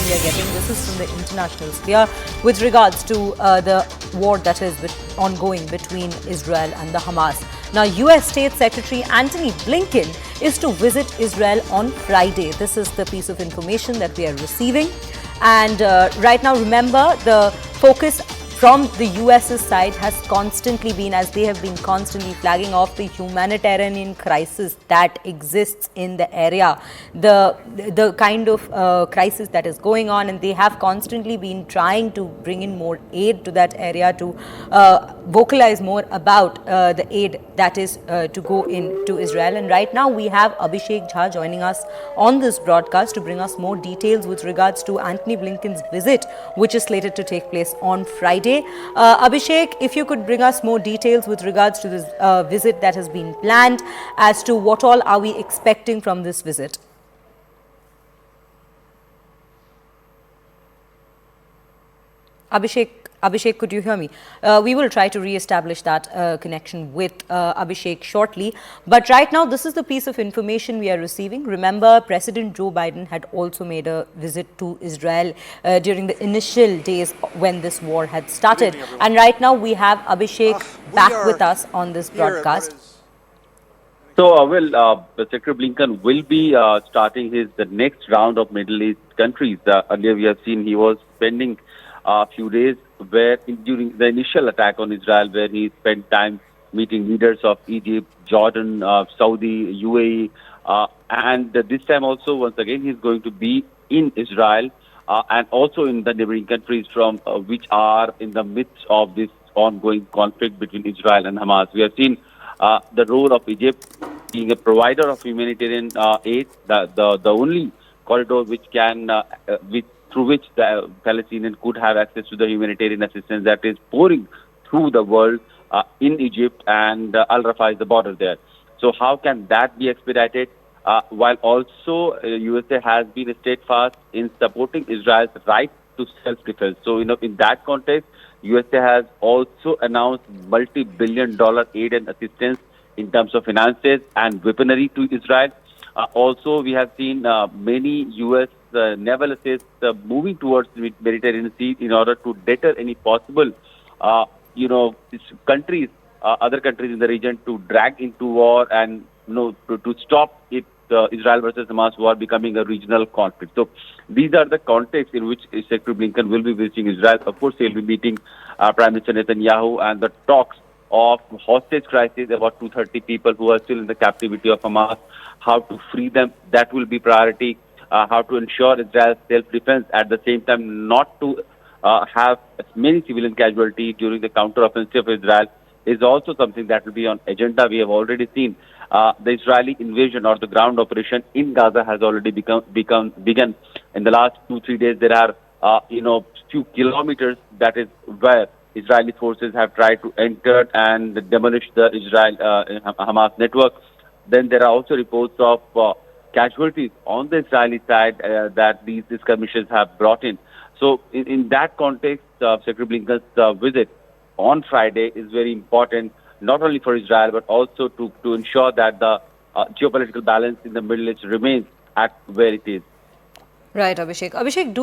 we are getting. This is from the international sphere with regards to the war that is ongoing between Israel and the Hamas. Now, US State Secretary Antony Blinken is to visit Israel on Friday. This is the piece of information that we are receiving. And right now, remember, the focus from the US's side has constantly been, as they have been constantly flagging off, the humanitarian crisis that exists in the area, the kind of crisis that is going on, and they have constantly been trying to bring in more aid to that area, to vocalize more about the aid that is to go into Israel. And right now we have Abhishek Jha joining us on this broadcast to bring us more details with regards to Antony Blinken's visit, which is slated to take place on Friday. Abhishek, if you could bring us more details with regards to this visit that has been planned, as to what all are we expecting from this visit? Abhishek, could you hear me? We will try to re-establish that connection with Abhishek shortly. But right now, this is the piece of information we are receiving. Remember, President Joe Biden had also made a visit to Israel during the initial days when this war had started. And right now, we have Abhishek back with us on this broadcast. So, Secretary Blinken will be starting the next round of Middle East countries. Earlier, we have seen he was spending a few days during the initial attack on Israel, where he spent time meeting leaders of Egypt, Jordan, Saudi, UAE, and this time also, once again, he's going to be in Israel and also in the neighboring countries from which are in the midst of this ongoing conflict between Israel and Hamas. We have seen the role of Egypt being a provider of humanitarian aid, the only corridor which can through which the Palestinians could have access to the humanitarian assistance that is pouring through the world in Egypt, and Al Rafah is the border there. So how can that be expedited? While also USA has been steadfast in supporting Israel's right to self-defense. So, in that context, USA has also announced multi-billion-dollar aid and assistance in terms of finances and weaponry to Israel. Also, we have seen many U.S. naval assets moving towards the Mediterranean Sea in order to deter any possible, countries, other countries in the region to drag into war and, to stop it, Israel versus Hamas war becoming a regional conflict. So these are the contexts in which Secretary Blinken will be visiting Israel. Of course, he'll be meeting Prime Minister Netanyahu, and the talks of hostage crisis, about 230 people who are still in the captivity of Hamas, how to free them, that will be priority. How to ensure Israel's self-defense, at the same time not to have as many civilian casualties during the counter-offensive of Israel, is also something that will be on agenda. We have already seen the Israeli invasion or the ground operation in Gaza has already begun. In the last 2-3 days, there are few kilometers that is where Israeli forces have tried to enter and demolish the Hamas network. Then there are also reports of casualties on the Israeli side that these skirmishes have brought in. So in that context, Secretary Blinken's visit on Friday is very important, not only for Israel, but also to ensure that the geopolitical balance in the Middle East remains at where it is. Right, Abhishek. Abhishek, do